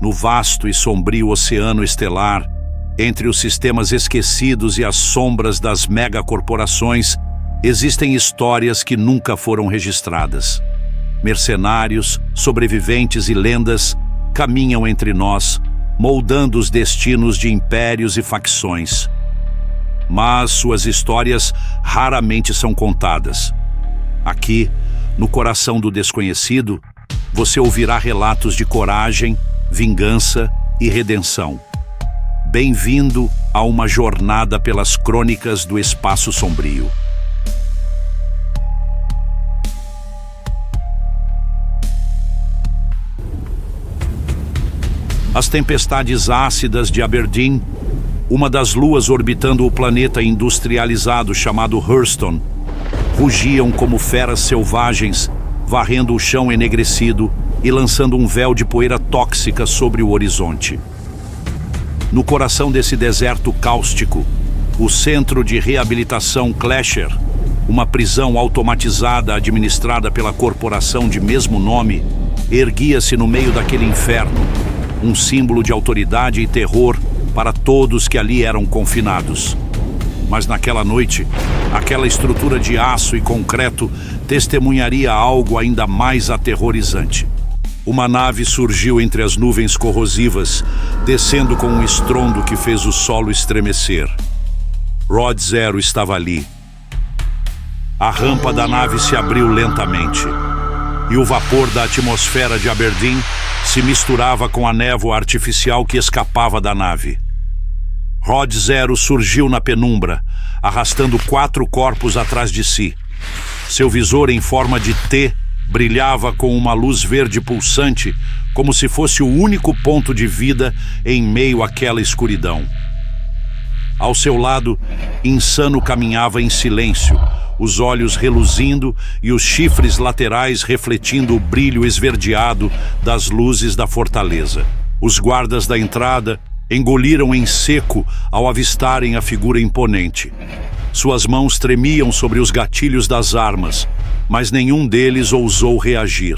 no vasto e sombrio oceano estelar, entre os sistemas esquecidos e as sombras das megacorporações, existem histórias que nunca foram registradas. Mercenários, sobreviventes e lendas caminham entre nós, moldando os destinos de impérios e facções. Mas suas histórias raramente são contadas. Aqui, no coração do desconhecido, você ouvirá relatos de coragem, vingança e redenção. Bem-vindo a uma jornada pelas crônicas do Espaço Sombrio. As tempestades ácidas de Aberdeen, uma das luas orbitando o planeta industrializado chamado Hurston, rugiam como feras selvagens, varrendo o chão enegrecido e lançando um véu de poeira tóxica sobre o horizonte. No coração desse deserto cáustico, o Centro de Reabilitação Clasher, uma prisão automatizada administrada pela corporação de mesmo nome, erguia-se no meio daquele inferno, um símbolo de autoridade e terror para todos que ali eram confinados. Mas naquela noite, aquela estrutura de aço e concreto testemunharia algo ainda mais aterrorizante. Uma nave surgiu entre as nuvens corrosivas, descendo com um estrondo que fez o solo estremecer. Rod Zero estava ali. A rampa da nave se abriu lentamente, e o vapor da atmosfera de Aberdeen se misturava com a névoa artificial que escapava da nave. Rod Zero surgiu na penumbra, arrastando 4 corpos atrás de si. Seu visor em forma de T brilhava com uma luz verde pulsante, como se fosse o único ponto de vida em meio àquela escuridão. Ao seu lado, Insano caminhava em silêncio, os olhos reluzindo e os chifres laterais refletindo o brilho esverdeado das luzes da fortaleza. Os guardas da entrada engoliram em seco ao avistarem a figura imponente. Suas mãos tremiam sobre os gatilhos das armas, mas nenhum deles ousou reagir.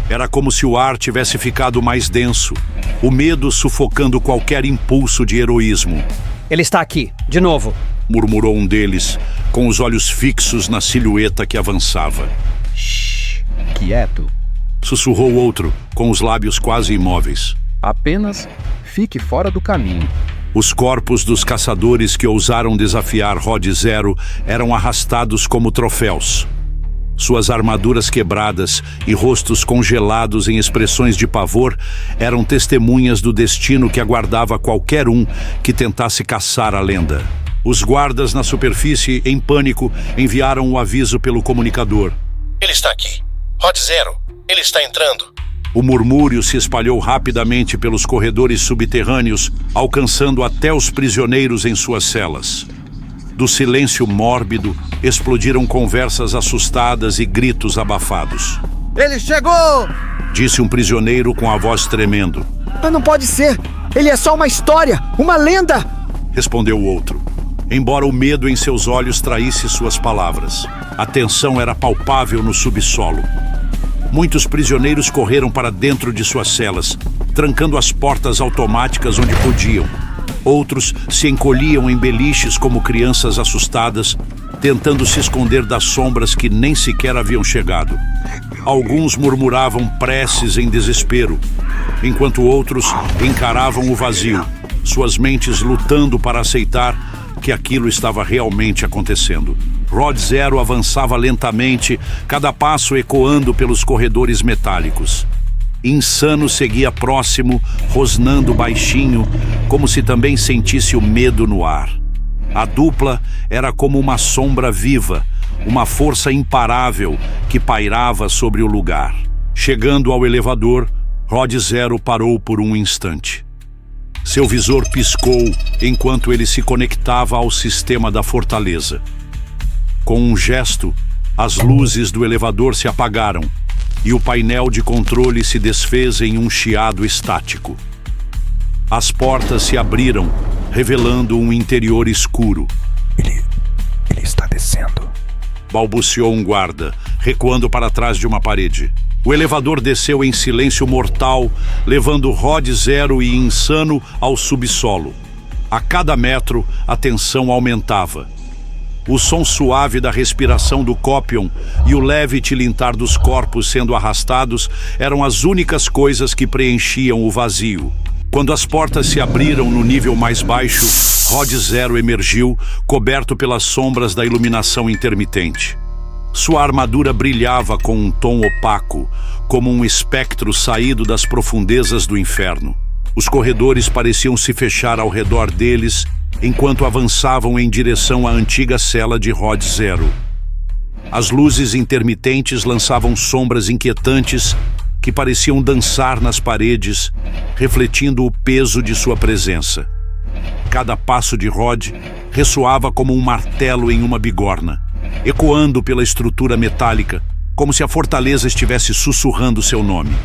Era como se o ar tivesse ficado mais denso, o medo sufocando qualquer impulso de heroísmo. Ele está aqui, de novo, murmurou um deles, com os olhos fixos na silhueta que avançava. Shhh, quieto, sussurrou outro, com os lábios quase imóveis. Apenas fique fora do caminho. Os corpos dos caçadores que ousaram desafiar Rod Zero eram arrastados como troféus. Suas armaduras quebradas e rostos congelados em expressões de pavor eram testemunhas do destino que aguardava qualquer um que tentasse caçar a lenda. Os guardas na superfície, em pânico, enviaram o aviso pelo comunicador. Ele está aqui. Rod Zero, ele está entrando. O murmúrio se espalhou rapidamente pelos corredores subterrâneos, alcançando até os prisioneiros em suas celas. Do silêncio mórbido, explodiram conversas assustadas e gritos abafados. Ele chegou! Disse um prisioneiro com a voz tremendo. Mas não pode ser! Ele é só uma história! Uma lenda! Respondeu o outro, embora o medo em seus olhos traísse suas palavras. A tensão era palpável no subsolo. Muitos prisioneiros correram para dentro de suas celas, trancando as portas automáticas onde podiam. Outros se encolhiam em beliches como crianças assustadas, tentando se esconder das sombras que nem sequer haviam chegado. Alguns murmuravam preces em desespero, enquanto outros encaravam o vazio, suas mentes lutando para aceitar que aquilo estava realmente acontecendo. Rod Zero avançava lentamente, cada passo ecoando pelos corredores metálicos. Insano seguia próximo, rosnando baixinho, como se também sentisse o medo no ar. A dupla era como uma sombra viva, uma força imparável que pairava sobre o lugar. Chegando ao elevador, Rod Zero parou por um instante. Seu visor piscou enquanto ele se conectava ao sistema da fortaleza. Com um gesto, as luzes do elevador se apagaram e o painel de controle se desfez em um chiado estático. As portas se abriram, revelando um interior escuro. Ele está descendo, balbuciou um guarda, recuando para trás de uma parede. O elevador desceu em silêncio mortal, levando Rod Zero e Insano ao subsolo. A cada metro, a tensão aumentava. O som suave da respiração do Copion e o leve tilintar dos corpos sendo arrastados eram as únicas coisas que preenchiam o vazio. Quando as portas se abriram no nível mais baixo, Rod Zero emergiu, coberto pelas sombras da iluminação intermitente. Sua armadura brilhava com um tom opaco, como um espectro saído das profundezas do inferno. Os corredores pareciam se fechar ao redor deles, enquanto avançavam em direção à antiga cela de Rod Zero. As luzes intermitentes lançavam sombras inquietantes que pareciam dançar nas paredes, refletindo o peso de sua presença. Cada passo de Rod ressoava como um martelo em uma bigorna, ecoando pela estrutura metálica, como se a fortaleza estivesse sussurrando seu nome.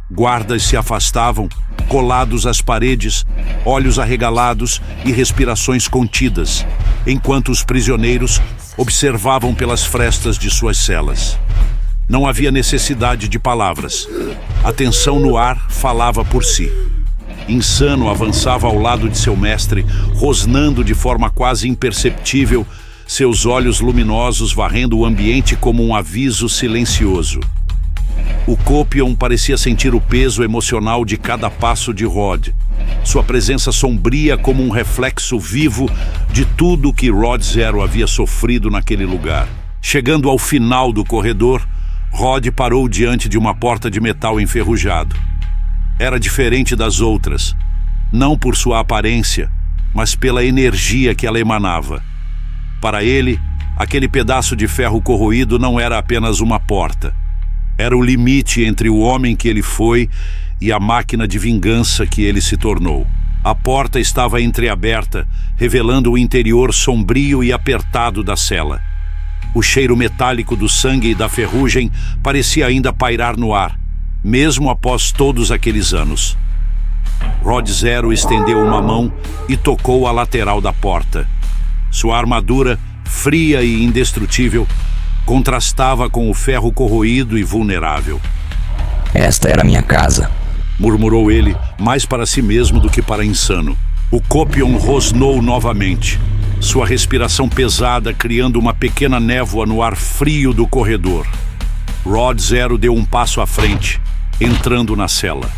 Guardas se afastavam, colados às paredes, olhos arregalados e respirações contidas, enquanto os prisioneiros observavam pelas frestas de suas celas. Não havia necessidade de palavras. A tensão no ar falava por si. Insano avançava ao lado de seu mestre, rosnando de forma quase imperceptível, seus olhos luminosos varrendo o ambiente como um aviso silencioso. O Copion parecia sentir o peso emocional de cada passo de Rod, sua presença sombria como um reflexo vivo de tudo que Rod Zero havia sofrido naquele lugar. Chegando ao final do corredor, Rod parou diante de uma porta de metal enferrujado. Era diferente das outras, não por sua aparência, mas pela energia que ela emanava. Para ele, aquele pedaço de ferro corroído não era apenas uma porta. Era o limite entre o homem que ele foi e a máquina de vingança que ele se tornou. A porta estava entreaberta, revelando o interior sombrio e apertado da cela. O cheiro metálico do sangue e da ferrugem parecia ainda pairar no ar, mesmo após todos aqueles anos. Rod Zero estendeu uma mão e tocou a lateral da porta. Sua armadura, fria e indestrutível, contrastava com o ferro corroído e vulnerável. Esta era minha casa, murmurou ele, mais para si mesmo do que para Insano. O Copion rosnou novamente, sua respiração pesada criando uma pequena névoa no ar frio do corredor. Rod Zero deu um passo à frente, entrando na cela.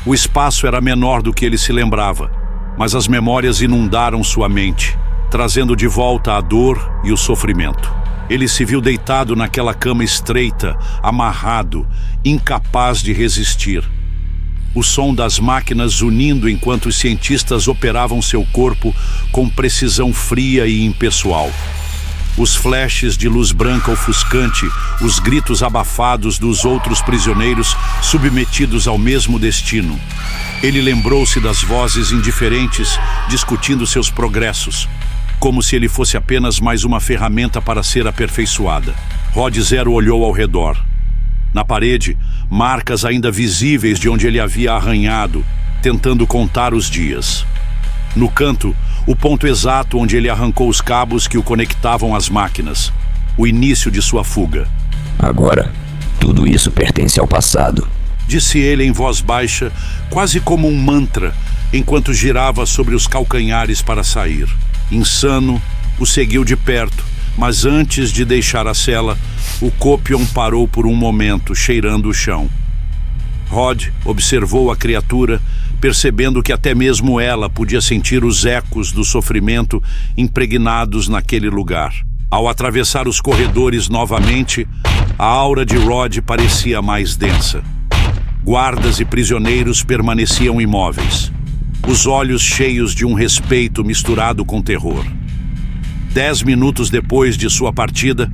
O espaço era menor do que ele se lembrava, mas as memórias inundaram sua mente, trazendo de volta a dor e o sofrimento. Ele se viu deitado naquela cama estreita, amarrado, incapaz de resistir. O som das máquinas unindo enquanto os cientistas operavam seu corpo com precisão fria e impessoal. Os flashes de luz branca ofuscante, os gritos abafados dos outros prisioneiros submetidos ao mesmo destino. Ele lembrou-se das vozes indiferentes discutindo seus progressos, como se ele fosse apenas mais uma ferramenta para ser aperfeiçoada. Rod Zero olhou ao redor. Na parede, marcas ainda visíveis de onde ele havia arranhado, tentando contar os dias. No canto, o ponto exato onde ele arrancou os cabos que o conectavam às máquinas. O início de sua fuga. Agora, tudo isso pertence ao passado, disse ele em voz baixa, quase como um mantra, enquanto girava sobre os calcanhares para sair. Insano o seguiu de perto, mas antes de deixar a cela, o Copion parou por um momento, cheirando o chão. Rod observou a criatura, percebendo que até mesmo ela podia sentir os ecos do sofrimento impregnados naquele lugar. Ao atravessar os corredores novamente, a aura de Rod parecia mais densa. Guardas e prisioneiros permaneciam imóveis, os olhos cheios de um respeito misturado com terror. 10 minutos depois de sua partida,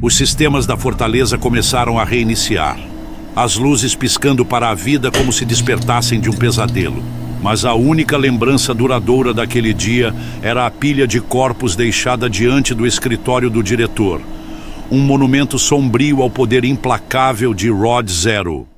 os sistemas da fortaleza começaram a reiniciar, as luzes piscando para a vida como se despertassem de um pesadelo. Mas a única lembrança duradoura daquele dia era a pilha de corpos deixada diante do escritório do diretor, um monumento sombrio ao poder implacável de Rod Zero.